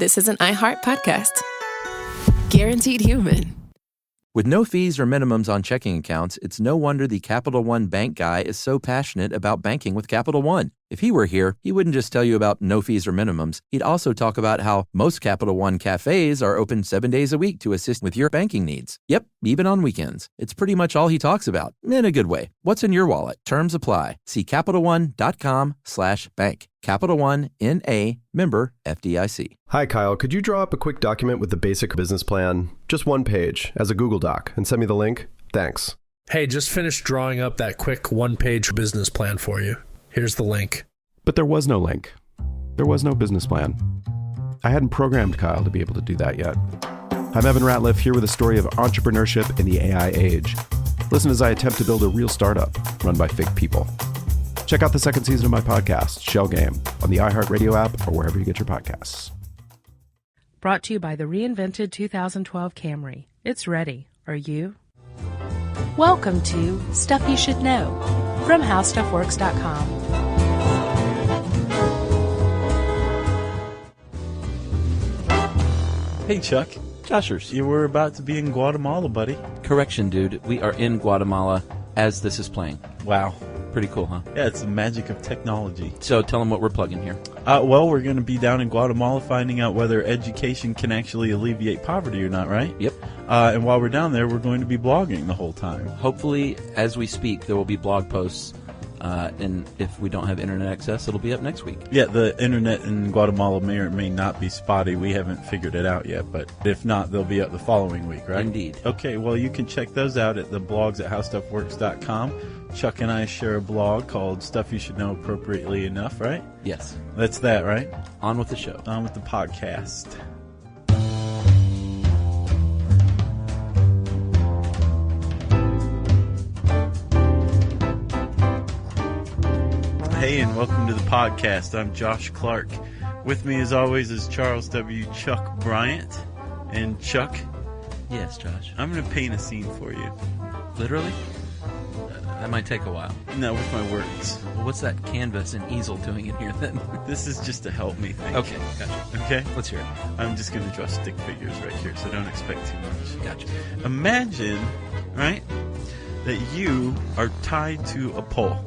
this is an iHeart podcast. Guaranteed human. With no fees or minimums on checking accounts, it's no wonder the Capital One bank guy is so passionate about banking with Capital One. If he were here, he wouldn't just tell you about no fees or minimums. He'd also talk about how most Capital One cafes are open 7 days a week to assist with your banking needs. Yep, even on weekends. It's pretty much all he talks about, in a good way. What's in your wallet? Terms apply. See CapitalOne.com/bank. Capital One, N.A., member FDIC. Hi, Kyle. Could you draw up a quick document with the basic business plan? Just one page, as a Google Doc, and send me the link? Thanks. Hey, just finished drawing up that quick one-page business plan for you. Here's the link. But there was no link. There was no business plan. I hadn't programmed Kyle to be able to do that yet. I'm Evan Ratliff, here with a story of entrepreneurship in the AI age. Listen as I attempt to build a real startup run by fake people. Check out the second season of my podcast, Shell Game, on the iHeartRadio app or wherever you get your podcasts. Brought to you by the reinvented 2012 Camry. It's ready. Are you? Welcome to Stuff You Should Know from HowStuffWorks.com. Hey, Chuck. Joshers. You were about to be in Guatemala, buddy. Correction, dude. We are in Guatemala as this is playing. Wow. Pretty cool, huh? Yeah, it's the magic of technology. So tell them what we're plugging here. Well, we're going to be down in Guatemala finding out whether education can actually alleviate poverty or not, right? Yep. And while we're down there, we're going to be blogging the whole time. Hopefully, as we speak, there will be blog posts. And if we don't have internet access, it'll be up next week. Yeah, the internet in Guatemala may or may not be spotty. We haven't figured it out yet, but if not, they'll be up the following week, right? Indeed. Okay, well, you can check those out at the blogs at howstuffworks.com. Chuck and I share a blog called Stuff You Should Know Appropriately Enough, right? Yes. That's that, right? On with the show. On with the podcast. Hey, and welcome to the podcast. I'm Josh Clark. With me, as always, is Charles W. Chuck Bryant. And Chuck, Yes, Josh. I'm going to paint a scene for you. Literally? That might take a while. No, with my words. Well, what's that canvas and easel doing in here then? This is just to help me think. Okay, gotcha. Okay? Let's hear it. I'm just going to draw stick figures right here, so don't expect too much. Gotcha. Imagine, right, that you are tied to a pole.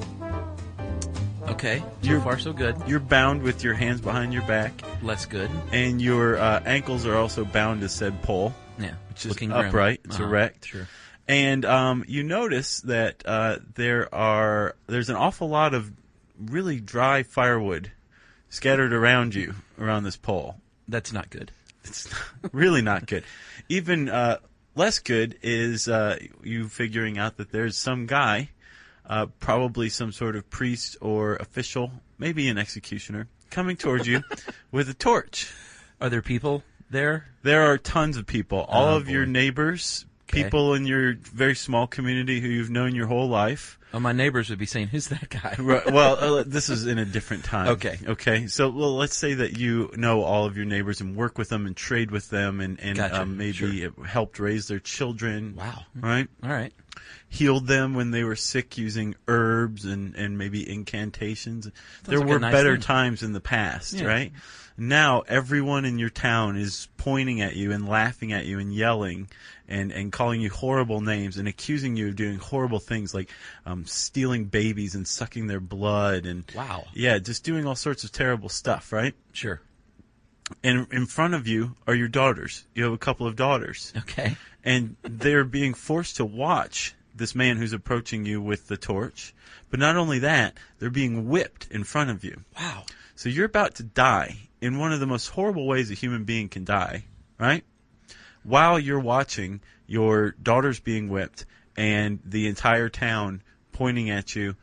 Okay, so far so good. You're bound with your hands behind your back. Less good. And your ankles are also bound to said pole. Yeah, which is looking upright. It's erect. Sure. And you notice that there's an awful lot of really dry firewood scattered around you, around this pole. That's not good. It's really not good. Even less good is you figuring out that there's some guy, probably some sort of priest or official, maybe an executioner, coming towards you with a torch. Are there people there? There are tons of people. All of your neighbors, okay. People in your very small community who you've known your whole life. Oh, my neighbors would be saying, "Who's that guy?" Right, well, this is in a different time. Okay. Okay. So, well, let's say that you know all of your neighbors and work with them and trade with them and Gotcha. maybe helped raise their children. Wow. Right? All right. Healed them when they were sick using herbs and maybe incantations. There like were a nice better thing. times in the past, Yeah. right? Now everyone in your town is pointing at you and laughing at you and yelling and calling you horrible names and accusing you of doing horrible things like stealing babies and sucking their blood and Wow. Yeah, just doing all sorts of terrible stuff, right? Sure. And in front of you are your daughters. You have a couple of daughters. Okay. And they're being forced to watch this man who's approaching you with the torch. But not only that, they're being whipped in front of you. Wow. So you're about to die in one of the most horrible ways a human being can die, right? While you're watching your daughters being whipped and the entire town pointing at you,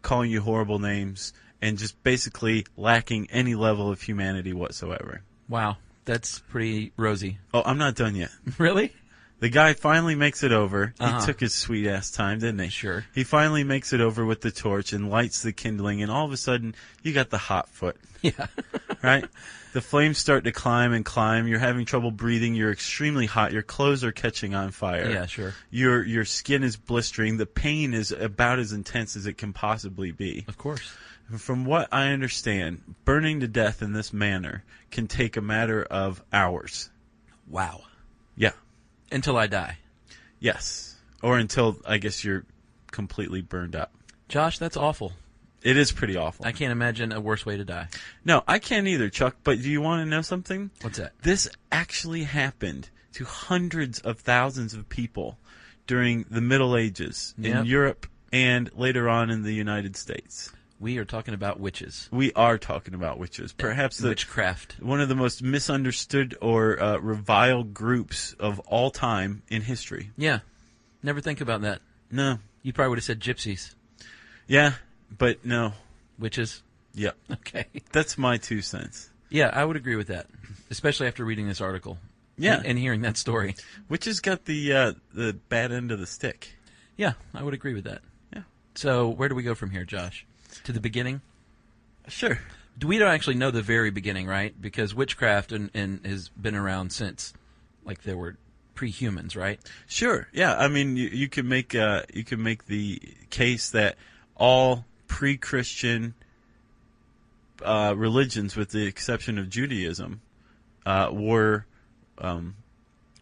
calling you horrible names, and just basically lacking any level of humanity whatsoever. Wow. That's pretty rosy. Oh, I'm not done yet. Really? The guy finally makes it over. Uh-huh. He took his sweet-ass time, didn't he? Sure. He finally makes it over with the torch and lights the kindling, and all of a sudden, you got the hot foot. Yeah. Right? The flames start to climb and climb. You're having trouble breathing. You're extremely hot. Your clothes are catching on fire. Yeah, sure. Your skin is blistering. The pain is about as intense as it can possibly be. Of course. from what I understand, burning to death in this manner can take a matter of hours. Wow. Yeah. Until I die. Yes. Or until, I guess, you're completely burned up. Josh, that's awful. It is pretty awful. I can't imagine a worse way to die. No, I can't either, Chuck, but do you want to know something? What's that? This actually happened to hundreds of thousands of people during the Middle Ages in Europe and later on in the United States. We are talking about witches. We are talking about witches. Perhaps witchcraft. One of the most misunderstood or reviled groups of all time in history. Yeah. Never think about that. No. You probably would have said gypsies. Yeah, but no. Witches? Yep. Okay. That's my 2 cents. Yeah, I would agree with that, especially after reading this article. Yeah. And hearing that story. Witches got the bad end of the stick. Yeah, I would agree with that. Yeah. So where do we go from here, Josh? To the beginning? Sure. We don't actually know the very beginning, right? Because witchcraft and has been around since, like, there were pre-humans, right? Sure. Yeah. I mean, you can make the case that all pre-Christian religions, with the exception of Judaism, were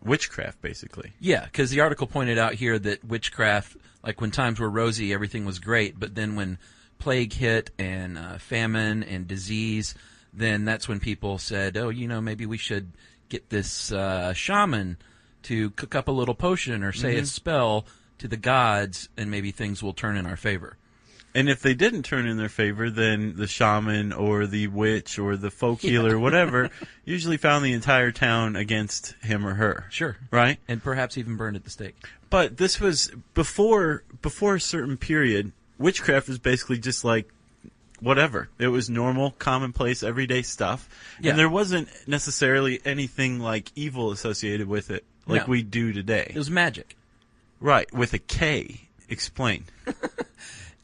witchcraft, basically. Yeah, because the article pointed out here that witchcraft, like when times were rosy, everything was great, but then when plague hit and famine and disease, then that's when people said, oh, maybe we should get this shaman to cook up a little potion or say a spell to the gods, and maybe things will turn in our favor. And if they didn't turn in their favor, then the shaman or the witch or the folk healer, whatever, usually found the entire town against him or her. Sure. Right? And perhaps even burned at the stake. But this was before a certain period. Witchcraft was basically just like whatever. It was normal, commonplace, everyday stuff. Yeah. And there wasn't necessarily anything like evil associated with it like we do today. It was magic. Right, with a K. Explain.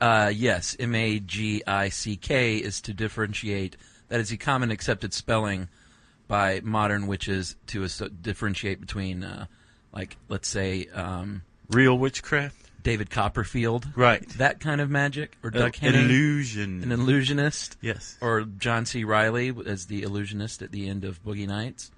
Yes, M-A-G-I-C-K is to differentiate. That is the common accepted spelling by modern witches to differentiate between, let's say... real witchcraft? David Copperfield. Right. That kind of magic. Or Doug Henning. Illusion. An illusionist. Yes. Or John C. Reilly as the illusionist at the end of Boogie Nights.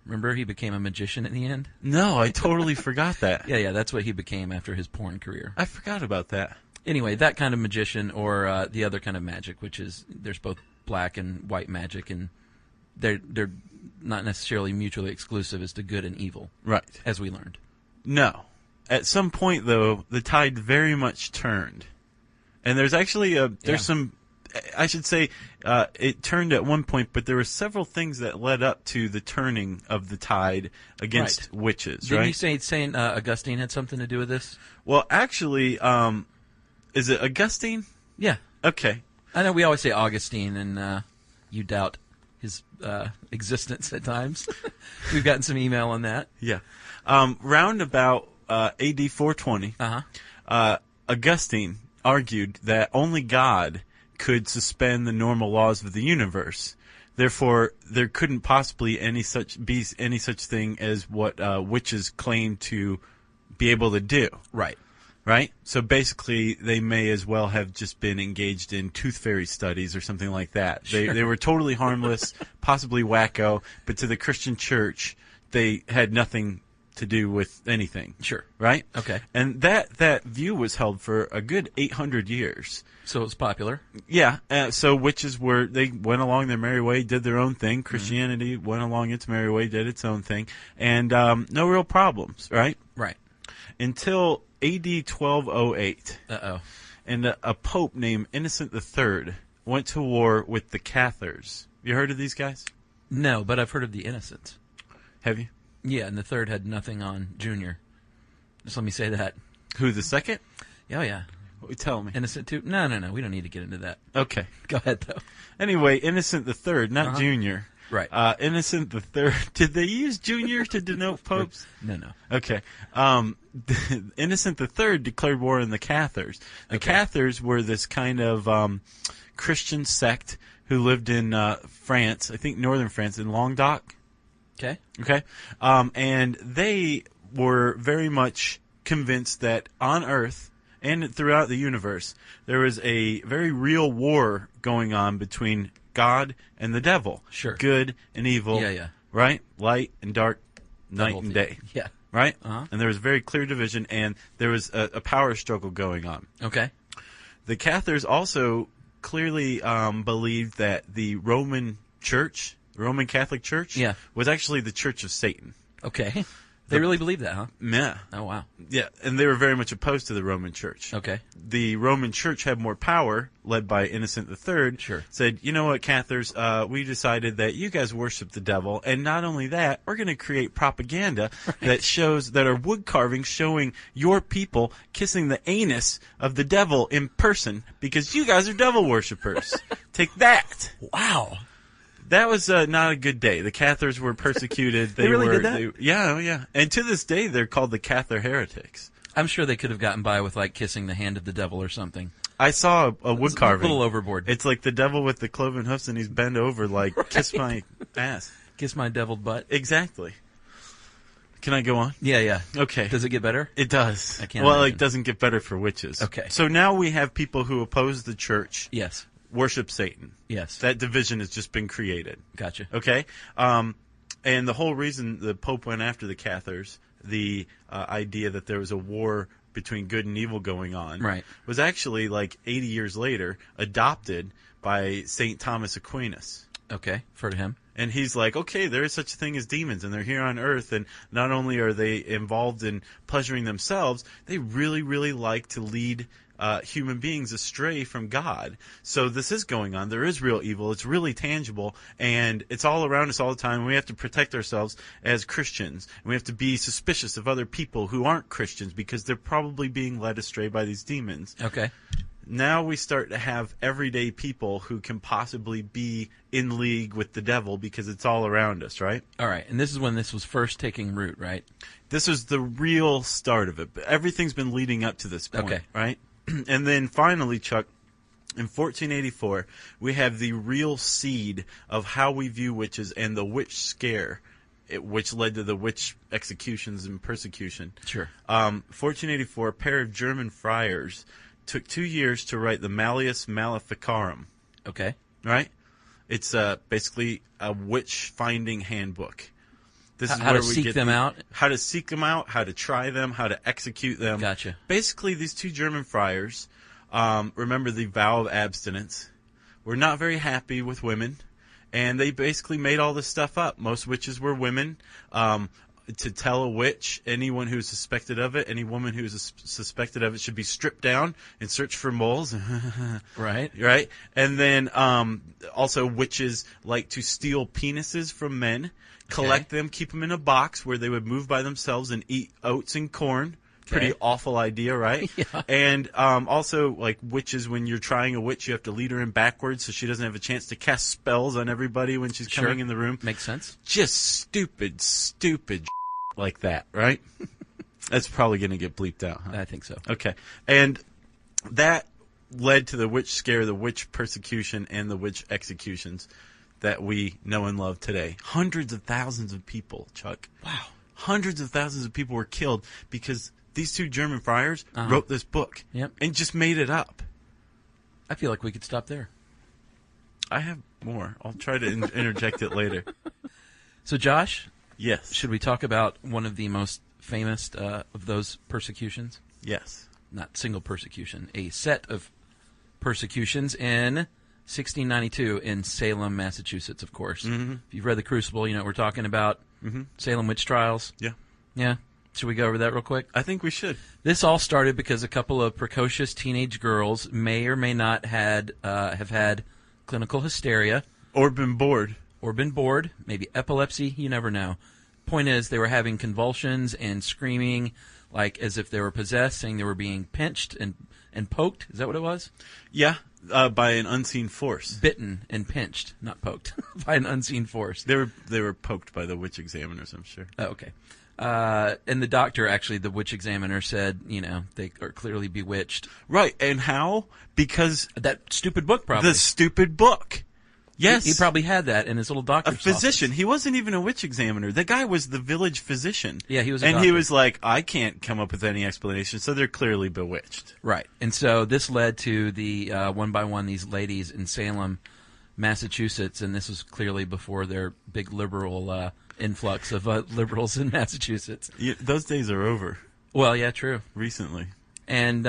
Remember, he became a magician at the end? No, I totally forgot that. Yeah, that's what he became after his porn career. I forgot about that. Anyway, that kind of magician, or the other kind of magic, which is there's both black and white magic, and they're not necessarily mutually exclusive as to good and evil. Right. As we learned. No. At some point, though, the tide very much turned. And there's actually some... I should say it turned at one point, but there were several things that led up to the turning of the tide against witches, Didn't right? you say St. Augustine had something to do with this? Well, actually, is it Augustine? Yeah. Okay. I know we always say Augustine, and you doubt his existence at times. We've gotten some email on that. Yeah. Round about AD 420, Augustine argued that only God could suspend the normal laws of the universe. Therefore, there couldn't possibly be any such thing as what witches claim to be able to do. Right. Right? So basically, they may as well have just been engaged in tooth fairy studies or something like that. Sure. They were totally harmless, possibly wacko, but to the Christian church, they had nothing to do with anything. Sure. Right? Okay. And that view was held for a good 800 years. So it was popular. Yeah. So witches they went along their merry way, did their own thing. Christianity went along its merry way, did its own thing. And no real problems, right? Right. Until AD 1208. Uh-oh. And a pope named Innocent III went to war with the Cathars. You heard of these guys? No, but I've heard of the Innocents. Have you? Yeah, and the third had nothing on Junior. Just let me say that. Who, the second? Oh, yeah. Tell me. Innocent too? No. We don't need to get into that. Okay. Go ahead, though. Anyway, Innocent III, not Junior. Right. Innocent III. Did they use Junior to denote popes? No. Okay. Innocent III declared war on the Cathars. The Cathars were this kind of Christian sect who lived in France, I think northern France, in Languedoc. Okay. And they were very much convinced that on Earth and throughout the universe, there was a very real war going on between God and the devil. Sure. Good and evil. Yeah. Right? Light and dark, night Devil and thing. day. Yeah. Right? Uh-huh. And there was a very clear division, and there was a power struggle going on. Okay. The Cathars also clearly believed that the Roman Church, the Roman Catholic Church, was actually the Church of Satan. Okay. They really believe that, huh? Yeah. Oh, wow. Yeah, and they were very much opposed to the Roman Church. Okay. The Roman Church had more power, led by Innocent III. Sure. Said, you know what, Cathars, we decided that you guys worship the devil, and not only that, we're going to create propaganda that are wood carvings showing your people kissing the anus of the devil in person because you guys are devil worshippers. Take that. Wow. That was not a good day. The Cathars were persecuted. They really did that? Yeah. And to this day, they're called the Cathar heretics. I'm sure they could have gotten by with, like, kissing the hand of the devil or something. I saw a wood carving. A little overboard. It's like the devil with the cloven hoofs, and he's bent over like, kiss my ass. Kiss my deviled butt. Exactly. Can I go on? Yeah. Okay. Does it get better? It does. I can't Well, imagine. it doesn't get better for witches. Okay. So now we have people who oppose the church. Yes. Worship Satan. Yes. That division has just been created. Gotcha. Okay? And the whole reason the Pope went after the Cathars, the idea that there was a war between good and evil going on, right, was actually, like 80 years later, adopted by St. Thomas Aquinas. Okay, heard of him. And he's like, okay, there is such a thing as demons, and they're here on Earth, and not only are they involved in pleasuring themselves, they really, really like to lead human beings astray from God. So this is going on. There is real evil. It's really tangible, and it's all around us all the time. We have to protect ourselves as Christians. And we have to be suspicious of other people who aren't Christians because they're probably being led astray by these demons. Okay. Now we start to have everyday people who can possibly be in league with the devil because it's all around us, right? All right, and this is when this was first taking root, right? This was the real start of it. But everything's been leading up to this point, okay, right? And then finally, Chuck, in 1484, we have the real seed of how we view witches and the witch scare, which led to the witch executions and persecution. Sure. 1484, a pair of German friars took 2 years to write the Malleus Maleficarum. Okay. Right? It's basically a witch-finding handbook. This is how where to we seek get them out? How to seek them out, how to try them, how to execute them. Gotcha. Basically, these two German friars, remember the vow of abstinence, were not very happy with women, and they basically made all this stuff up. Most witches were women. To tell a witch, anyone who's suspected of it, any woman who's suspected of it should be stripped down and search for moles. Right. Right? And then also witches like to steal penises from men, collect them, keep them in a box where they would move by themselves and eat oats and corn. Pretty awful idea, right? Yeah. And also, like, witches, when you're trying a witch, you have to lead her in backwards so she doesn't have a chance to cast spells on everybody when she's coming in the room. Makes sense. Just stupid like that, right? That's probably going to get bleeped out, huh? I think so. Okay. And that led to the witch scare, the witch persecution, and the witch executions that we know and love today. Hundreds of thousands of people, Chuck. Wow. Hundreds of thousands of people were killed because these two German friars wrote this book and just made it up. I feel like we could stop there. I have more. I'll try to interject it later. So, Josh? Yes. Should we talk about one of the most famous of those persecutions? Yes. Not single persecution. A set of persecutions in 1692 in Salem, Massachusetts, of course. Mm-hmm. If you've read The Crucible, you know what we're talking about. Mm-hmm. Salem witch trials. Yeah. Yeah. Should we go over that real quick? I think we should. This all started because a couple of precocious teenage girls may or may not have had clinical hysteria. Or been bored. Or been bored. Maybe epilepsy. You never know. Point is, they were having convulsions and screaming like as if they were possessed, saying they were being pinched and poked. Is that what it was? Yeah, by an unseen force. Bitten and pinched, not poked, by an unseen force. They were poked by the witch examiners, I'm sure. Oh, okay. And the doctor, actually, the witch examiner said, they are clearly bewitched. Right, and how? Because that stupid book, probably. The stupid book. Yes. He probably had that in his little A doctor's physician. office. He wasn't even a witch examiner. The guy was the village physician. Yeah, he was a And doctor. he was like, I can't come up with any explanation, so they're clearly bewitched. Right. And so this led to the one by one, these ladies in Salem, Massachusetts, and this was clearly before their big liberal influx of liberals in Massachusetts. Those days are over Well, yeah, true. recently. And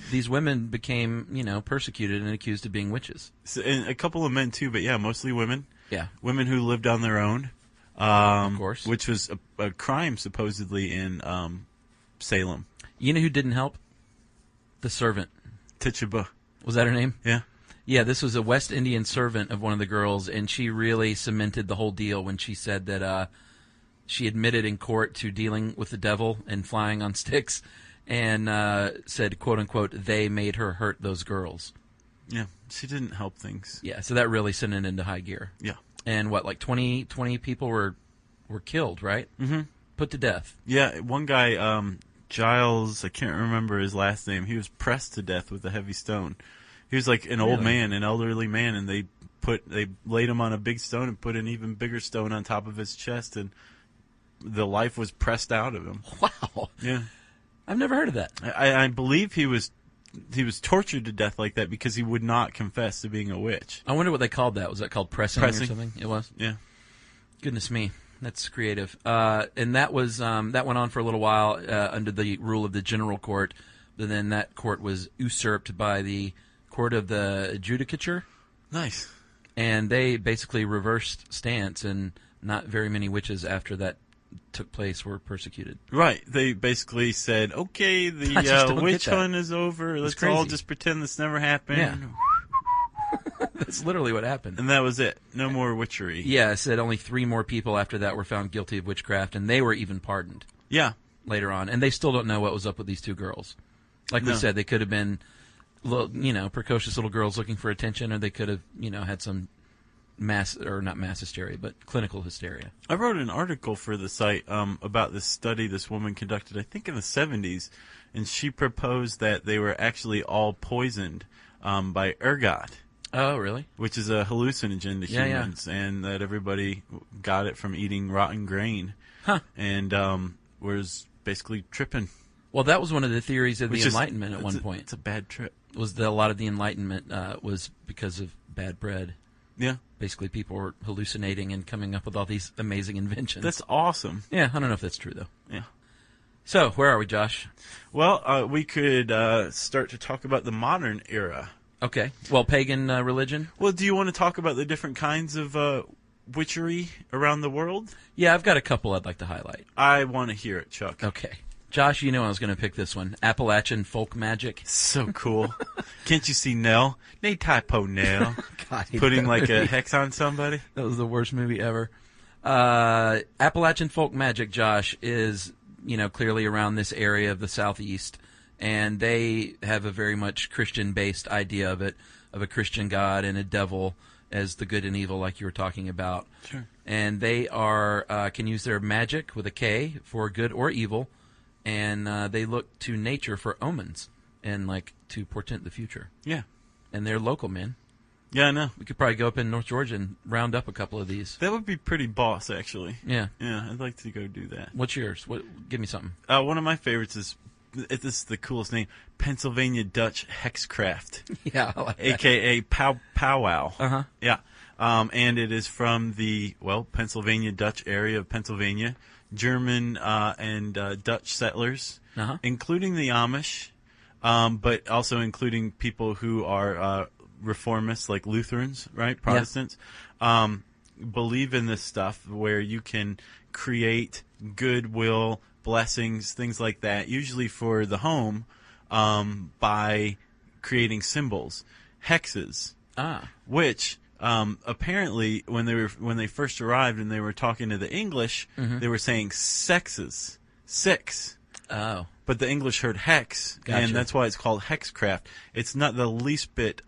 these women became, persecuted and accused of being witches. So, and a couple of men, too, but yeah, mostly women. Yeah. Women who lived on their own. Of course. Which was a crime, supposedly, in Salem. You know who didn't help? The servant. Tituba. Was that her name? Yeah. Yeah, this was a West Indian servant of one of the girls, and she really cemented the whole deal when she said that she admitted in court to dealing with the devil and flying on sticks, and said, quote unquote, they made her hurt those girls. Yeah, she didn't help things. Yeah, so that really sent it into high gear. Yeah. And what, like 20 people were killed, right? Mm-hmm. Put to death. Yeah, one guy, Giles, I can't remember his last name, he was pressed to death with a heavy stone. He was like an old man, an elderly man, and they laid him on a big stone and put an even bigger stone on top of his chest, and the life was pressed out of him. Wow. Yeah. I've never heard of that. I believe he was tortured to death like that because he would not confess to being a witch. I wonder what they called that. Was that called pressing or something? It was? Yeah. Goodness me. That's creative. And that was that went on for a little while under the rule of the general court, but then that court was usurped by the court of the judicature. Nice. And they basically reversed stance, and not very many witches after that took place were persecuted. Right. They basically said, okay, I just the don't witch get that. hunt is over. Let's crazy. all just pretend this never happened. Yeah. That's literally what happened. And that was it. No more witchery. Yeah, it said only 3 more people after that were found guilty of witchcraft, and they were even pardoned Yeah. later on. And they still don't know what was up with these 2 girls. Like we No. said, they could have been, precocious little girls looking for attention, or they could have, had some not mass hysteria, but clinical hysteria. I wrote an article for the site about this study this woman conducted, I think in the 70s, and she proposed that they were actually all poisoned by ergot. Oh, really? Which is a hallucinogen to Yeah, humans, and that everybody got it from eating rotten grain. Huh. And was basically tripping. Well, that was one of the theories of the Which is- Enlightenment at one point. It's a bad trip. Was that a lot of the Enlightenment was because of bad bread. Yeah. Basically, people were hallucinating and coming up with all these amazing inventions. That's awesome. Yeah, I don't know if that's true, though. Yeah. So, where are we, Josh? Well, we could start to talk about the modern era. Okay. Well, pagan religion? Well, do you want to talk about the different kinds of witchery around the world? Yeah, I've got a couple I'd like to highlight. I want to hear it, Chuck. Okay. Josh, you know I was going to pick this one. Appalachian folk magic. So cool. Can't you see Nell? Nay typo Nell. God, Putting like a hex on somebody? That was the worst movie ever. Appalachian folk magic, Josh, is, clearly around this area of the Southeast. And they have a very much Christian-based idea of it, of a Christian God and a devil as the good and evil, like you were talking about. Sure. And they can use their magic with a K for good or evil, and they look to nature for omens and to portend the future. Yeah. And they're local, man. Yeah, I know. We could probably go up in North Georgia and round up a couple of these. That would be pretty boss, actually. Yeah. Yeah, I'd like to go do that. What's yours? Give me something. One of my favorites is, this is the coolest name, Pennsylvania Dutch Hexcraft. Yeah, I like that. A.K.A. Powwow. Uh-huh. Yeah. And it is from the, Pennsylvania Dutch area of Pennsylvania. German and Dutch settlers, Uh-huh. including the Amish, but also including people who are reformists, like Lutherans, right? Protestants, believe in this stuff where you can create goodwill, blessings, things like that, usually for the home, by creating symbols, hexes, which apparently when they first arrived and they were talking to the English, they were saying sexes, 6. Oh. But the English heard hex, Gotcha. and that's why it's called hexcraft. It's not the least bit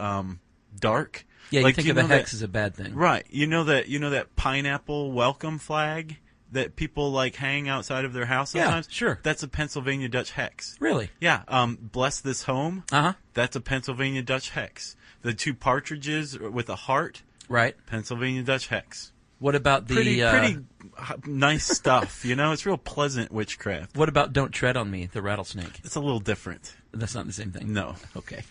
dark. Yeah, you think of a know hex that, as a bad thing. right? You know that pineapple welcome flag that people hang outside of their house sometimes. Yeah, sure. That's a Pennsylvania Dutch hex. Really? Yeah. Bless this home. Uh-huh. That's a Pennsylvania Dutch hex. The 2 partridges with a heart. Right. Pennsylvania Dutch hex. What about the... Pretty nice stuff, you know? It's real pleasant witchcraft. What about Don't Tread on Me, the rattlesnake? It's a little different. That's not the same thing? No. Okay.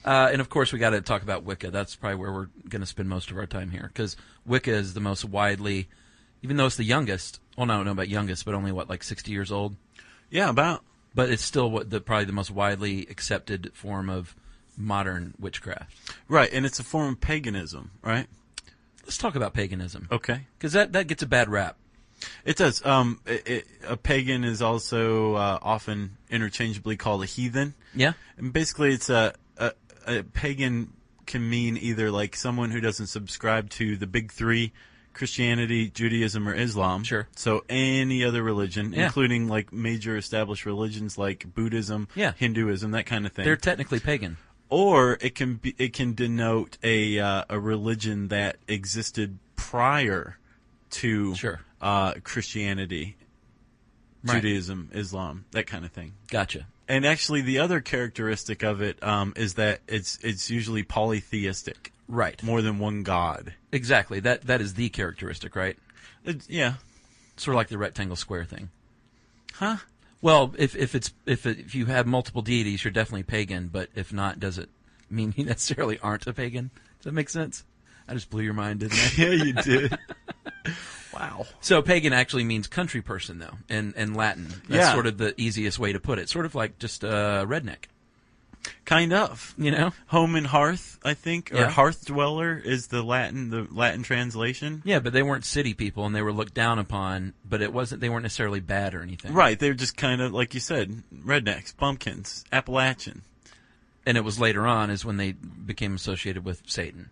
And, of course, we got to talk about Wicca. That's probably where we're going to spend most of our time here, because Wicca is the most widely... Even though it's the youngest... Well, no, I don't know about youngest, but only, like 60 years old? Yeah, about. But it's still probably the most widely accepted form of modern witchcraft. Right, and it's a form of paganism, right? Let's talk about paganism. Okay. Because that gets a bad rap. It does. A pagan is also often interchangeably called a heathen. Yeah. And basically it's a pagan can mean either like someone who doesn't subscribe to the big three, Christianity, Judaism, or Islam. Sure. So any other religion, Yeah. including like major established religions like Buddhism, Yeah. Hinduism, that kind of thing. They're technically pagan. Or it can denote a religion that existed prior to Sure. Christianity, Right. Judaism, Islam, that kind of thing. Gotcha. And actually, the other characteristic of it is that it's usually polytheistic, Right. more than one god. Exactly. That is the characteristic, right? Yeah, Sort of like the rectangle square thing. huh? Well, if you have multiple deities, you're definitely pagan. But if not, does it mean you necessarily aren't a pagan? Does that make sense? I just blew your mind, didn't I? Yeah, you did. Wow. So pagan actually means country person, though, in Latin. That's Yeah. sort of the easiest way to put it. Sort of like just redneck, Kind of. you know? Home and hearth, I think, or Yeah. hearth dweller is the Latin translation. Yeah, but they weren't city people, and they were looked down upon. But they weren't necessarily bad or anything. Right, they were just kind of, like you said, rednecks, bumpkins, Appalachian. And it was later on is when they became associated with Satan.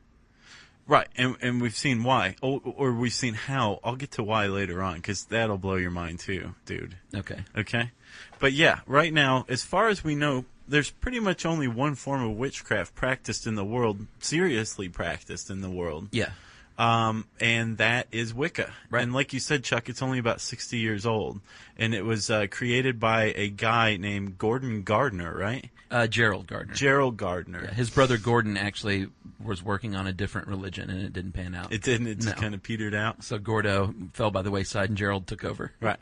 Right, and we've seen why, or we've seen how. I'll get to why later on, because that'll blow your mind too, dude. Okay. Okay? But yeah, right now, as far as we know, there's pretty much only one form of witchcraft practiced in the world, seriously practiced in the world. Yeah. And that is Wicca. Right. And like you said, Chuck, it's only about 60 years old. And it was created by a guy named Gordon Gardner, right? Gerald Gardner. Gerald Gardner. Yeah, his brother Gordon actually was working on a different religion, and it didn't pan out. It didn't. It just No. kind of petered out. So Gordo fell by the wayside, and Gerald took over. Right.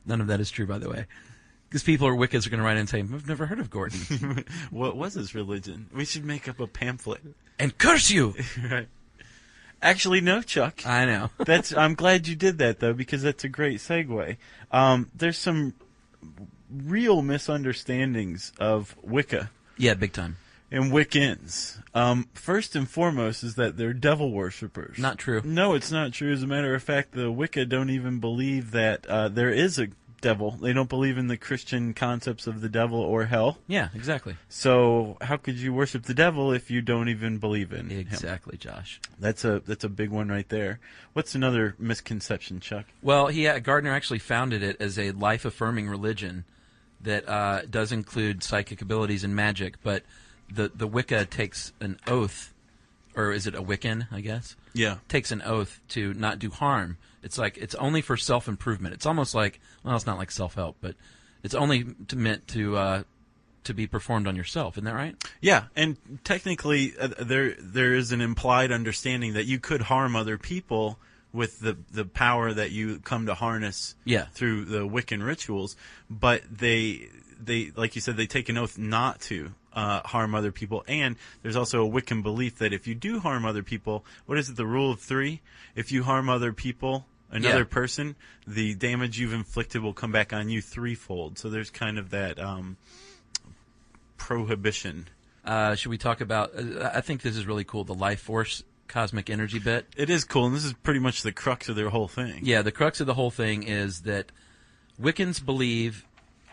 None of that is true, by the way. Because people are Wiccas are going to write in and say, I've never heard of Gordon. What was his religion? We should make up a pamphlet. And curse you! Right. Actually, no, Chuck. I know. I'm glad you did that, though, because that's a great segue. There's some real misunderstandings of Wicca Yeah, big time. and Wiccans. First and foremost is that they're devil worshippers. Not true. No, it's not true. As a matter of fact, the Wicca don't even believe that there is a devil. They don't believe in the Christian concepts of the devil or hell. Yeah, exactly. So how could you worship the devil if you don't even believe in him? Exactly, Josh. That's a big one right there. What's another misconception, Chuck? Well, Gardner actually founded it as a life-affirming religion that does include psychic abilities and magic, but the Wicca takes an oath, or is it a Wiccan, I guess? Yeah. Takes an oath to not do harm. It's like it's only for self-improvement. It's almost like, well, it's not like self-help, but it's only meant to be performed on yourself. Isn't that right? Yeah, and technically there is an implied understanding that you could harm other people with the power that you come to harness through the Wiccan rituals, but they like you said, they take an oath not to harm other people, and there's also a Wiccan belief that if you do harm other people, what is it, the rule of three? If you harm other people, another person, the damage you've inflicted will come back on you threefold. So there's kind of that prohibition. Should we talk about, I think this is really cool, the life force cosmic energy bit. It is cool, and this is pretty much the crux of their whole thing. Yeah, the crux of the whole thing is that Wiccans believe,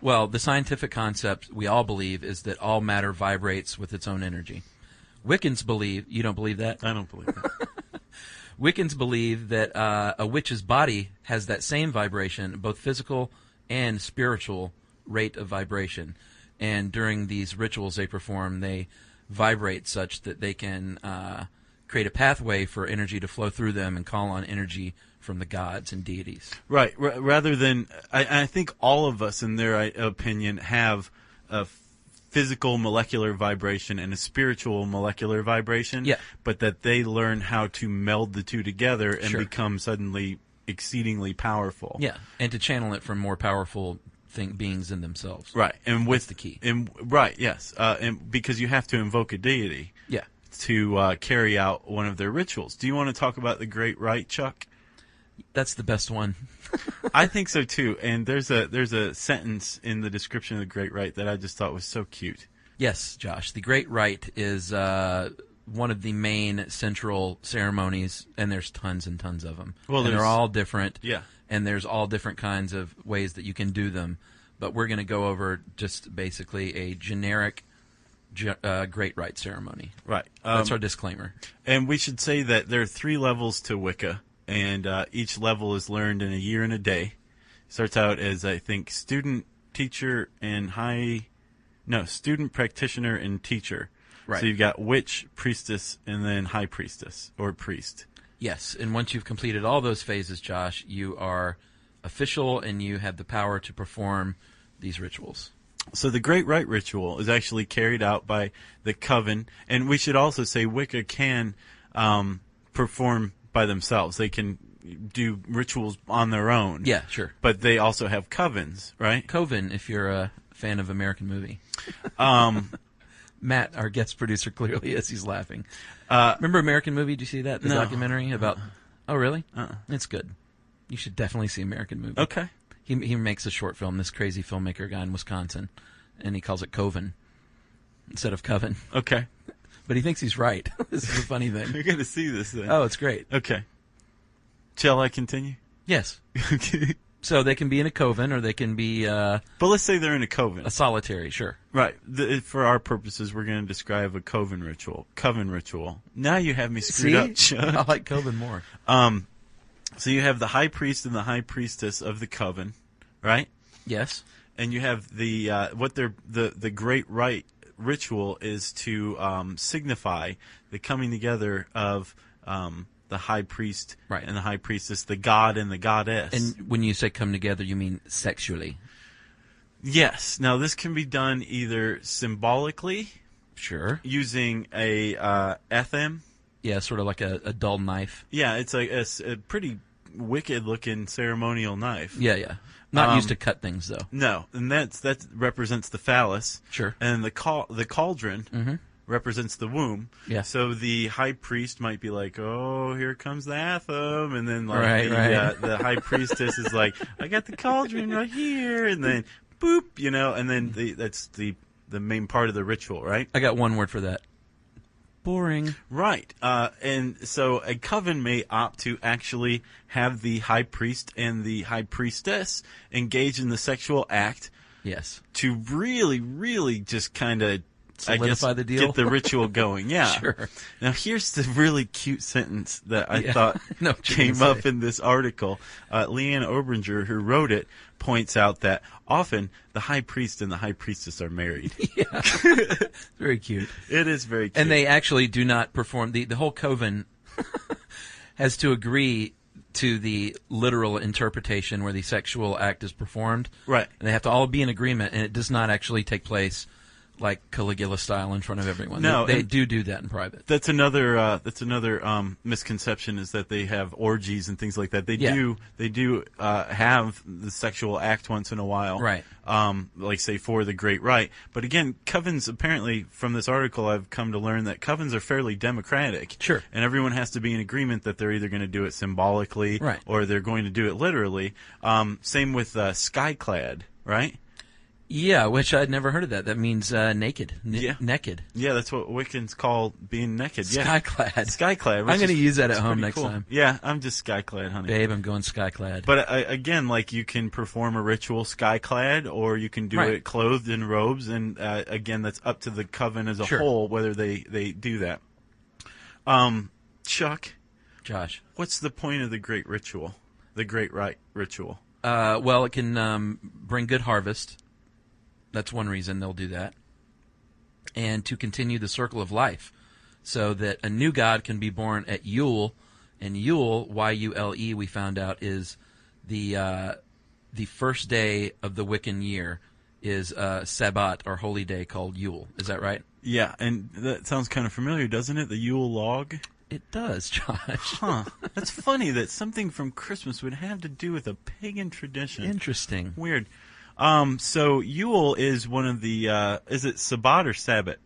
well, the scientific concept we all believe is that all matter vibrates with its own energy. Wiccans believe, you don't believe that? I don't believe that. Wiccans believe that a witch's body has that same vibration, both physical and spiritual rate of vibration. And during these rituals they perform, they vibrate such that they can create a pathway for energy to flow through them and call on energy from the gods and deities. Right. Rather than, I think all of us, in their opinion, have physical molecular vibration and a spiritual molecular vibration, but that they learn how to meld the two together and become suddenly exceedingly powerful. Yeah, and to channel it from more powerful beings in themselves. Right, and with the key. Yes, and because you have to invoke a deity. Yeah. To carry out one of their rituals. Do you want to talk about the Great Rite, Chuck? That's the best one. I think so too. And there's a sentence in the description of the Great Rite that I just thought was so cute. Yes, Josh. The Great Rite is one of the main central ceremonies, and there's tons and tons of them. Well, and they're all different. Yeah. And there's all different kinds of ways that you can do them. But we're going to go over just basically a generic Great Rite ceremony. Right. That's our disclaimer. And we should say that there are 3 levels to Wicca. And each level is learned in a year and a day. Starts out as, I think, student, teacher, and student, practitioner, and teacher. Right. So you've got witch, priestess, and then high priestess, or priest. Yes, and once you've completed all those phases, Josh, you are official and you have the power to perform these rituals. So the Great Rite ritual is actually carried out by the coven. And we should also say Wicca can perform by themselves. They can do rituals on their own. Yeah, sure. But they also have covens, right? Coven, if you're a fan of American Movie. Matt, our guest producer, clearly is. He's laughing. Remember American Movie? Did you see that? The documentary about... Oh, really? It's good. You should definitely see American Movie. Okay. He makes a short film, this crazy filmmaker guy in Wisconsin, and he calls it Coven instead of Coven. Okay. But he thinks he's right. This is a funny thing. You're going to see this thing. Oh, it's great. Okay. Shall I continue? Yes. Okay. So they can be in a coven, or they can be... but let's say they're in a coven. A solitary, sure. Right. For our purposes, we're going to describe a coven ritual. Now you have me screwed up, Chuck. I like coven more. So you have the high priest and the high priestess of the coven, right? Yes. And you have the Great Rite ritual is to signify the coming together of the high priest and the high priestess, the god and the goddess. And when you say come together, you mean sexually? Yes. Now this can be done either symbolically, sure, using a ethem. Yeah, sort of like a dull knife. Yeah, it's a pretty wicked-looking ceremonial knife. Yeah. Not used to cut things, though. No, and that represents the phallus. Sure. And the cauldron represents the womb. Yeah. So the high priest might be like, "Oh, here comes the anthem," and then the high priestess is like, "I got the cauldron right here," and then boop, and then that's the main part of the ritual, right? I got one word for that. Boring. Right. And so a coven may opt to actually have the high priest and the high priestess engage in the sexual act. Yes. To really, really just kind of, solidify the deal. Get the ritual going. Yeah. Sure. Now here's the really cute sentence that I thought came up in this article. Leanne Obringer, who wrote it, points out that often the high priest and the high priestess are married. Yeah. Very cute. It is very cute. And they actually do not perform, the whole coven has to agree to the literal interpretation where the sexual act is performed. Right. And they have to all be in agreement, and it does not actually take place like Caligula style in front of everyone. No, they do that in private. That's another misconception, is that they have orgies and things like that. They do have the sexual act once in a while, right? Like say for the Great Rite. But again, covens, apparently from this article, I've come to learn that covens are fairly democratic. Sure. And everyone has to be in agreement that they're either going to do it symbolically, right, or they're going to do it literally. Same with skyclad, right? Yeah, which I'd never heard of that. That means naked. Naked. Yeah, that's what Wiccans call being naked. Skyclad. Skyclad. I'm going to use that at home next time. Yeah, I'm just skyclad, honey. Babe, I'm going skyclad. But again, like, you can perform a ritual skyclad, or you can do it clothed in robes, and again, that's up to the coven as a whole whether they do that. Chuck. Josh. What's the point of the Great Ritual? The Great Rite ritual? Well, it can bring good harvest. That's one reason they'll do that. And to continue the circle of life, so that a new god can be born at Yule. And Yule, Y-U-L-E, we found out, is the first day of the Wiccan year. is Sabbat, or holy day, called Yule. Is that right? Yeah, and that sounds kind of familiar, doesn't it? The Yule log? It does, Josh. Huh. That's funny that something from Christmas would have to do with a pagan tradition. Interesting. Weird. So Yule is one of the, is it Sabbat or Sabbat?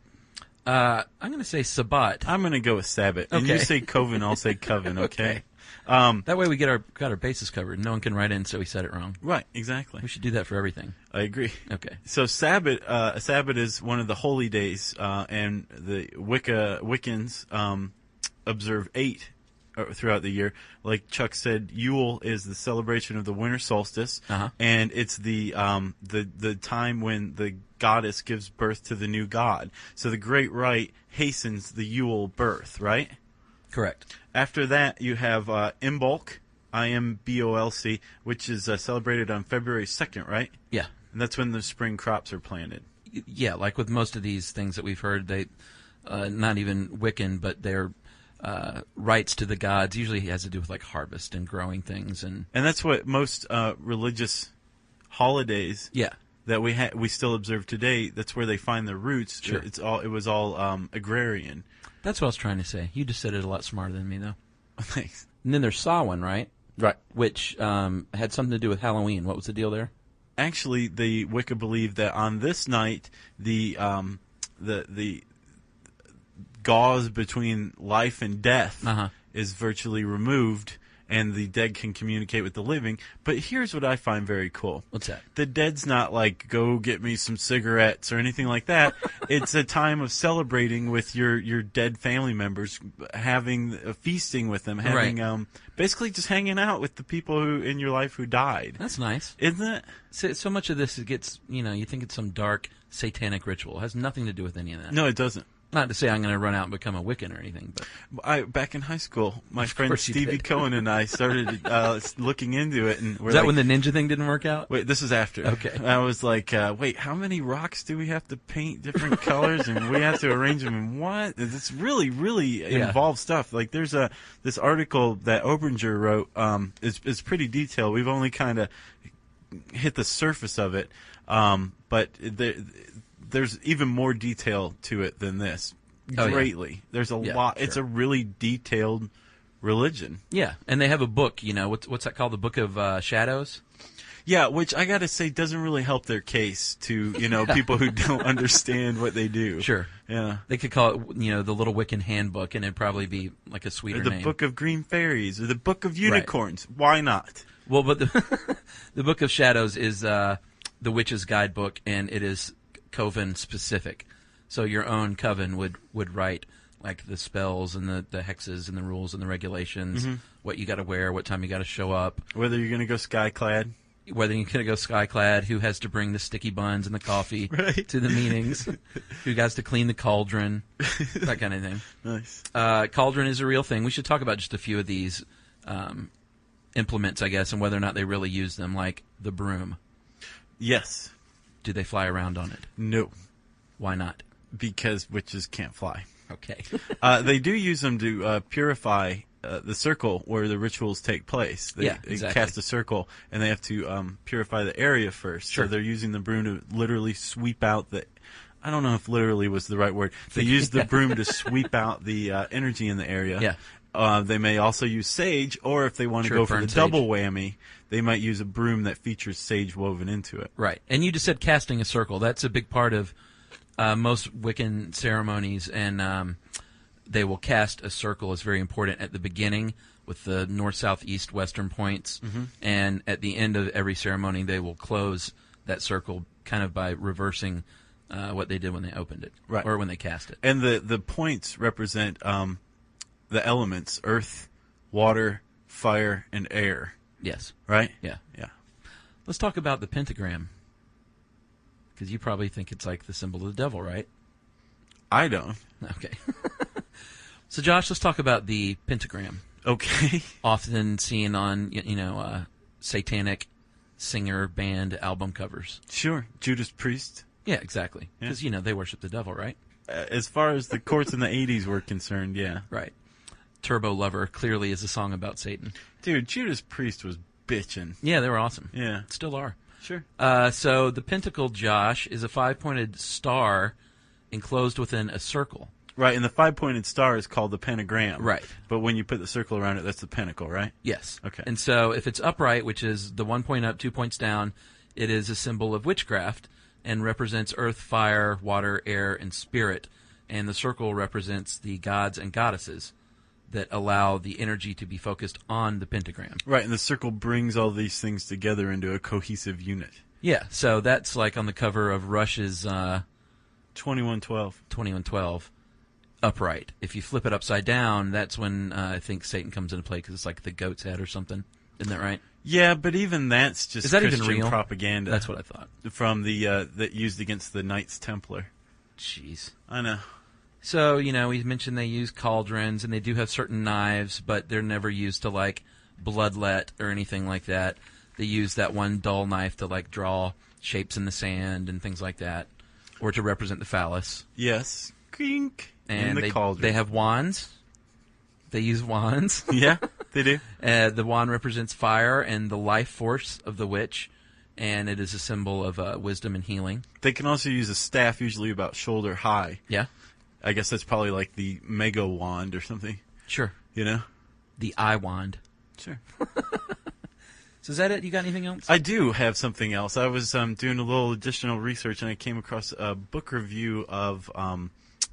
I'm going to say Sabbat. I'm going to go with Sabbat. And Okay. you say Coven, I'll say Coven, okay? That way we got our bases covered. No one can write in, so we said it wrong. Right, exactly. We should do that for everything. I agree. Okay. So Sabbath is one of the holy days, and the Wiccans observe 8 throughout the year. Like Chuck said, Yule is the celebration of the winter solstice, and it's the time when the goddess gives birth to the new god. So the Great Rite hastens the Yule birth, right? Correct. After that, you have Imbolc, Imbolc, which is celebrated on February 2nd, right? Yeah. And that's when the spring crops are planted. Yeah, like with most of these things that we've heard, they not even Wiccan, but they're rites to the gods. Usually has to do with like harvest and growing things, and that's what most religious holidays that we still observe today. That's where they find their roots. Sure. It was all agrarian. That's what I was trying to say. You just said it a lot smarter than me, though. Thanks. And then there's Samhain, right? Right. Which had something to do with Halloween. What was the deal there? Actually, the Wicca believed that on this night, the gauze between life and death is virtually removed, and the dead can communicate with the living. But here's what I find very cool. What's that? The dead's not like, go get me some cigarettes or anything like that. It's a time of celebrating with your dead family members, having feasting with them, having basically just hanging out with the people who in your life who died. That's nice. Isn't it? So much of this, it gets, you think it's some dark satanic ritual. It has nothing to do with any of that. No, it doesn't. Not to say I'm going to run out and become a Wiccan or anything, but Back in high school, my friend Stevie Cohen and I started looking into it, and was that when the ninja thing didn't work out? Wait, this is after. Okay. I was like, wait, how many rocks do we have to paint different colors, and we have to arrange them in what? It's really, really involved stuff. Like there's this article that Obringer wrote. Is pretty detailed. We've only kind of hit the surface of it, but there's even more detail to it than this. Greatly. Yeah. There's a lot. Sure. It's a really detailed religion. Yeah, and they have a book, what's that called? The Book of Shadows? Yeah, which I got to say doesn't really help their case to, people who don't understand what they do. Sure. Yeah. They could call it, the Little Wiccan Handbook, and it'd probably be like a sweeter name. The Book of Green Fairies, or the Book of Unicorns. Right. Why not? Well, but the Book of Shadows is the Witch's Guidebook, and it is coven specific, so your own coven would write like the spells and the hexes and the rules and the regulations, what you got to wear, what time you got to show up, whether you're going to go skyclad, who has to bring the sticky buns and the coffee to the meetings, who has to clean the cauldron, that kind of thing. Nice. Cauldron is a real thing. We should talk about just a few of these implements, I guess, and whether or not they really use them, like the broom. Yes. Do they fly around on it? No. Why not? Because witches can't fly. Okay. They do use them to purify the circle where the rituals take place. They cast a circle, and they have to purify the area first. Sure. So they're using the broom to literally sweep out the... I don't know if literally was the right word. They use the broom to sweep out the energy in the area. Yeah. They may also use sage, or if they want to go for the double whammy, they might use a broom that features sage woven into it. Right. And you just said casting a circle. That's a big part of most Wiccan ceremonies, and they will cast a circle. It's very important at the beginning with the north, south, east, western points, and at the end of every ceremony, they will close that circle kind of by reversing what they did when they opened it, or when they cast it. And the points represent the elements: earth, water, fire, and air. Yes. Right? Yeah. Yeah. Let's talk about the pentagram, because you probably think it's like the symbol of the devil, right? I don't. Okay. So, Josh, let's talk about the pentagram. Okay. Often seen on, satanic singer band album covers. Sure. Judas Priest. Yeah, exactly. Because, they worship the devil, right? As far as the courts in the 80s were concerned, yeah. Right. Turbo Lover clearly is a song about Satan. Dude, Judas Priest was bitchin'. Yeah, they were awesome. Yeah. Still are. Sure. So the pentacle, Josh, is a 5-pointed star enclosed within a circle. Right, and the 5-pointed star is called the pentagram. Right. But when you put the circle around it, that's the pentacle, right? Yes. Okay. And so if it's upright, which is the 1 point up, 2 points down, it is a symbol of witchcraft and represents earth, fire, water, air, and spirit. And the circle represents the gods and goddesses that allow the energy to be focused on the pentagram. Right, and the circle brings all these things together into a cohesive unit. Yeah, so that's like on the cover of Rush's 2112. 2112 upright. If you flip it upside down, that's when I think Satan comes into play because it's like the goat's head or something. Isn't that right? Yeah, but even that's just Is that Christian even real? propaganda. That's what I thought. From the that used against the Knights Templar. Jeez. I know. So, we mentioned they use cauldrons, and they do have certain knives, but they're never used to, like, bloodlet or anything like that. They use that one dull knife to, like, draw shapes in the sand and things like that, or to represent the phallus. Yes. Crink. And in the cauldron. they have wands. They use wands. Yeah, they do. The wand represents fire and the life force of the witch, and it is a symbol of wisdom and healing. They can also use a staff, usually about shoulder high. Yeah. I guess that's probably like the mega wand or something. Sure. You know? The eye wand. Sure. So is that it? You got anything else? I do have something else. I was doing a little additional research, and I came across a book review of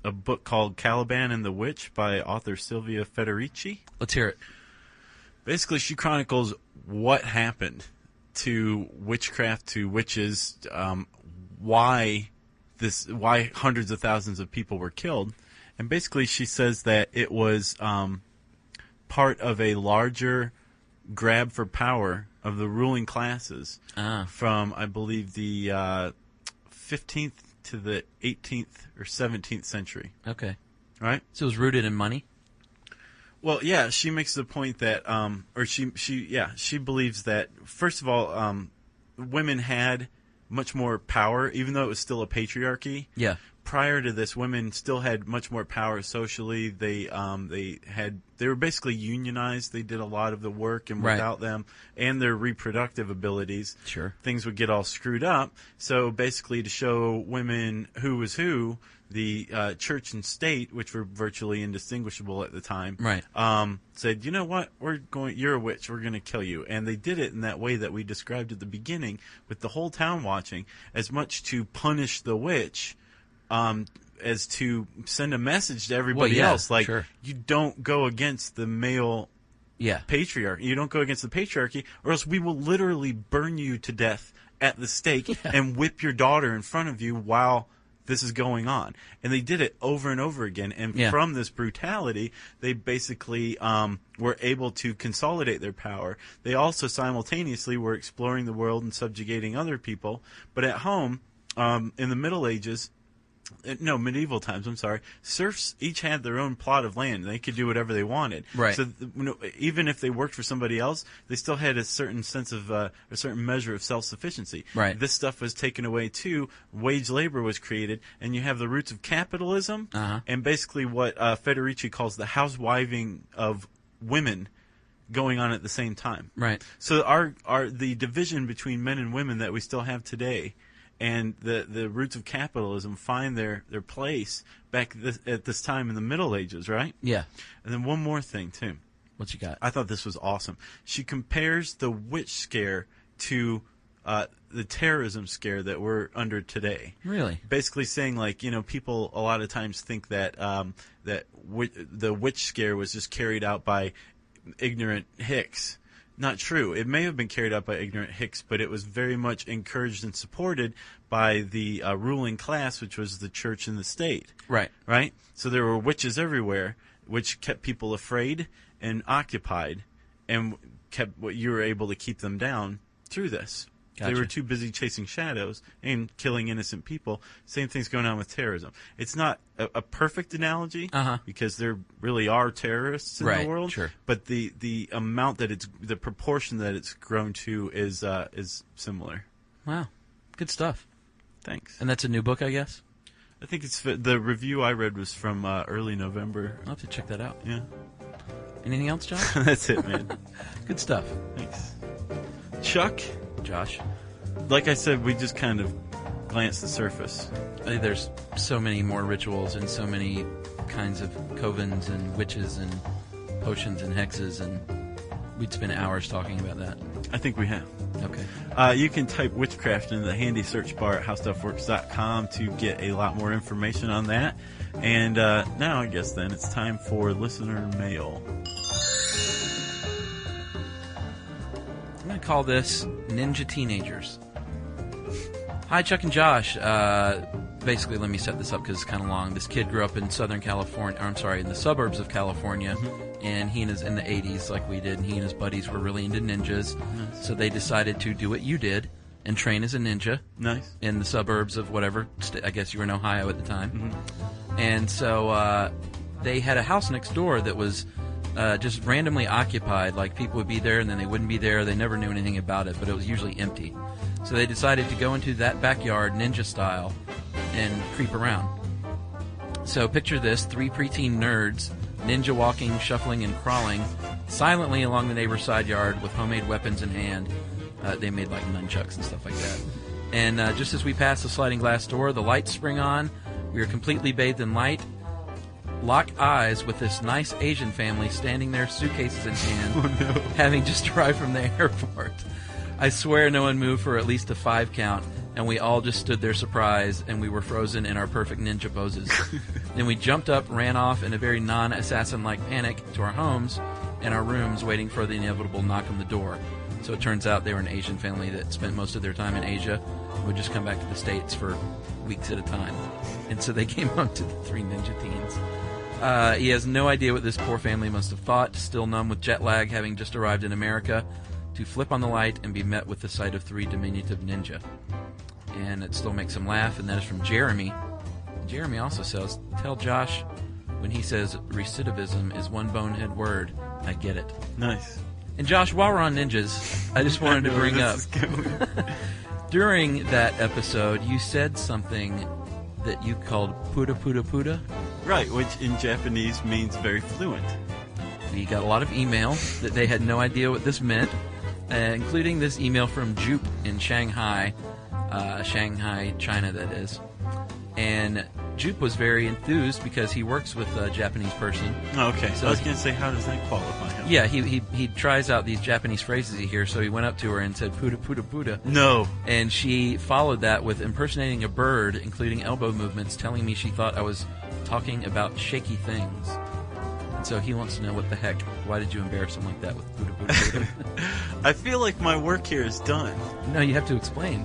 a book called Caliban and the Witch by author Silvia Federici. Let's hear it. Basically, she chronicles what happened to witchcraft, to witches, why hundreds of thousands of people were killed. And basically she says that it was part of a larger grab for power of the ruling classes from, I believe, the 15th to the 18th or 17th century. Okay. Right? So it was rooted in money? Well, yeah, she makes the point that, she believes that, first of all, women had much more power, even though it was still a patriarchy. Yeah. Prior to this, women still had much more power socially. They were basically unionized. They did a lot of the work, and without them and their reproductive abilities, sure, things would get all screwed up. So basically, to show women who was who, the church and state, which were virtually indistinguishable at the time, said, you know what, you're a witch, we're going to kill you. And they did it in that way that we described at the beginning, with the whole town watching, as much to punish the witch as to send a message to everybody else, like, you don't go against the male patriarchy. You don't go against the patriarchy, or else we will literally burn you to death at the stake and whip your daughter in front of you while this is going on. And they did it over and over again. And from this brutality, they basically were able to consolidate their power. They also simultaneously were exploring the world and subjugating other people. But at home, in the Middle Ages, medieval times, serfs each had their own plot of land. They could do whatever they wanted. Right. So even if they worked for somebody else, they still had a certain sense of a certain measure of self-sufficiency. Right. This stuff was taken away too. Wage labor was created, and you have the roots of capitalism and basically what Federici calls the housewiving of women going on at the same time. Right. So the division between men and women that we still have today, and the roots of capitalism find their place back at this time in the Middle Ages, right? Yeah. And then one more thing, too. What you got? I thought this was awesome. She compares the witch scare to the terrorism scare that we're under today. Really? Basically saying, like, people a lot of times think that the witch scare was just carried out by ignorant hicks. Not true. It may have been carried out by ignorant hicks, but it was very much encouraged and supported by the ruling class, which was the church and the state. Right. Right? So there were witches everywhere, which kept people afraid and occupied, and you were able to keep them down through this. Gotcha. They were too busy chasing shadows and killing innocent people. Same thing's going on with terrorism. It's not a perfect analogy because there really are terrorists in the world. Sure. But the amount that the proportion that it's grown to is similar. Wow, good stuff. Thanks. And that's a new book, I guess. I think the review I read was from early November. I'll have to check that out. Yeah. Anything else, Josh? That's it, man. Good stuff. Thanks. Chuck. Josh. like I said, we just kind of glanced the surface. There's so many more rituals and so many kinds of covens and witches and potions and hexes, and we'd spend hours talking about that. I think we have. Okay. You can type witchcraft into the handy search bar at howstuffworks.com to get a lot more information on that. And now I guess then it's time for listener mail. I'm going to call this Ninja Teenagers. Hi, Chuck and Josh. Basically, let me set this up because it's kind of long. This kid grew up in Southern California, in the suburbs of California, and he and his, in the 80s, like we did, and he and his buddies were really into ninjas. Nice. So they decided to do what you did and train as a ninja. Nice. In the suburbs of whatever, I guess you were in Ohio at the time. Mm-hmm. And so they had a house next door that was just randomly occupied. Like, people would be there and then they wouldn't be there. They never knew anything about it, but it was usually empty. So they decided to go into that backyard ninja style and creep around. So picture this, 3 preteen nerds, ninja walking, shuffling, and crawling silently along the neighbor's side yard with homemade weapons in hand. They made like nunchucks and stuff like that. And just as we pass the sliding glass door, the lights spring on. We are completely bathed in light. Lock eyes with this nice Asian family standing there, suitcases in hand, having just arrived from the airport. I swear no one moved for at least a 5 count, and we all just stood there surprised, and we were frozen in our perfect ninja poses. Then we jumped up, ran off in a very non-assassin-like panic to our homes and our rooms, waiting for the inevitable knock on the door. So it turns out they were an Asian family that spent most of their time in Asia and would just come back to the States for weeks at a time. And so they came home to the 3 ninja teens. He has no idea what this poor family must have thought, still numb with jet lag, having just arrived in America, to flip on the light and be met with the sight of 3 diminutive ninja. And it still makes him laugh, and that is from Jeremy. Jeremy also says, tell Josh when he says recidivism is one bonehead word, I get it. Nice. And Josh, while we're on ninjas, I just wanted to bring up, during that episode, you said something that you called puda puda puda. Right, which in Japanese means very fluent. We got a lot of email that they had no idea what this meant, including this email from Jupe in Shanghai, China, that is. And Jupe was very enthused because he works with a Japanese person. Oh, okay. So I was going to say, how does that qualify him? Yeah, he tries out these Japanese phrases he hears, so he went up to her and said, puda puda puda. No. And she followed that with impersonating a bird, including elbow movements, telling me she thought I was talking about shaky things. And so he wants to know, what the heck, why did you embarrass him like that with puda puda puda? I feel like my work here is done. No, you have to explain.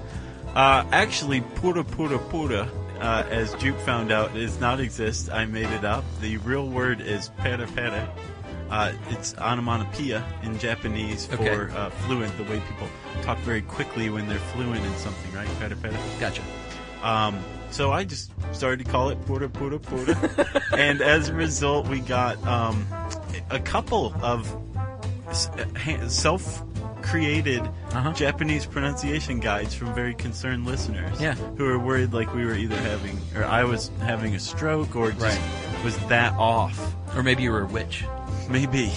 Actually, puda puda puda, as Jupe found out, does not exist. I made it up. The real word is pera pera. It's onomatopoeia in Japanese for fluent, the way people talk very quickly when they're fluent in something, right? Pera pera. Gotcha. So I just started to call it puda puda puda. And as a result, we got a couple of self-created Japanese pronunciation guides from very concerned listeners who were worried like we were either having, or I was having a stroke, or just was that off. Or maybe you were a witch. Maybe.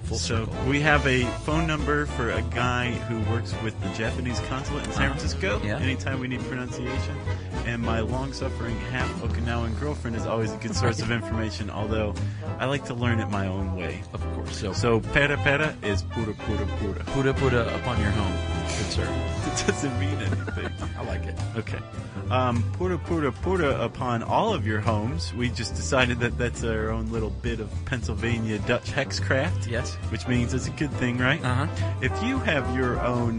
Full so circle. We have a phone number for a guy who works with the Japanese consulate in San Francisco anytime we need pronunciation. And my long-suffering half-Okinawan girlfriend is always a good source of information, although I like to learn it my own way. Of course. So pera pera is puda puda puda. Puda puda upon your home, good sir. It doesn't mean anything. I like it. Okay. Puda puda puda upon all of your homes. We just decided that that's our own little bit of Pennsylvania Dutch hexcraft. Yes. Which means it's a good thing, right? If you have your own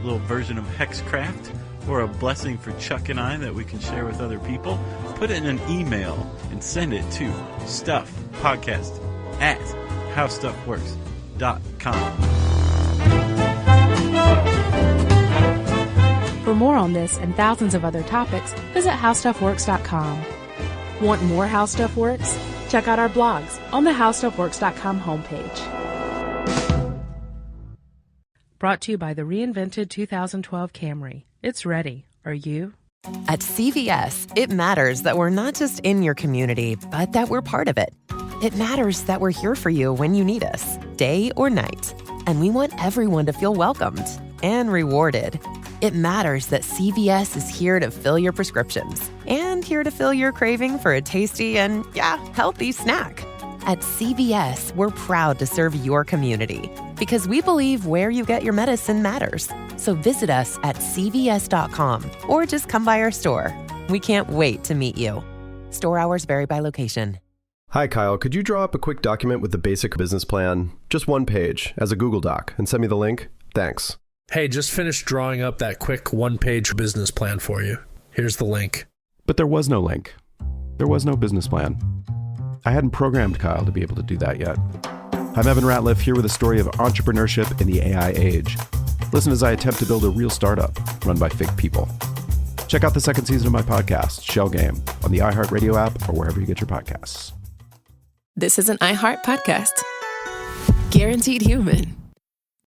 little version of hexcraft, or a blessing for Chuck and I that we can share with other people, put it in an email and send it to stuffpodcast@howstuffworks.com. For more on this and thousands of other topics, visit howstuffworks.com. Want more How Stuff Works? Check out our blogs on the howstuffworks.com homepage. Brought to you by the reinvented 2012 Camry. It's ready. Are you? At CVS, it matters that we're not just in your community, but that we're part of it. It matters that we're here for you when you need us, day or night. And we want everyone to feel welcomed and rewarded. it matters that CVS is here to fill your prescriptions and here to fill your craving for a tasty and, healthy snack. At CVS, we're proud to serve your community because we believe where you get your medicine matters. So visit us at cvs.com or just come by our store. We can't wait to meet you. Store hours vary by location. Hi, Kyle. Could you draw up a quick document with the basic business plan, just one page, as a Google Doc, and send me the link? Thanks. Hey, just finished drawing up that quick one-page business plan for you. Here's the link. But there was no link. There was no business plan. I hadn't programmed Kyle to be able to do that yet. I'm Evan Ratliff, here with a story of entrepreneurship in the AI age. Listen as I attempt to build a real startup run by fake people. Check out the second season of my podcast, Shell Game, on the iHeartRadio app or wherever you get your podcasts. This is an iHeart podcast. Guaranteed human.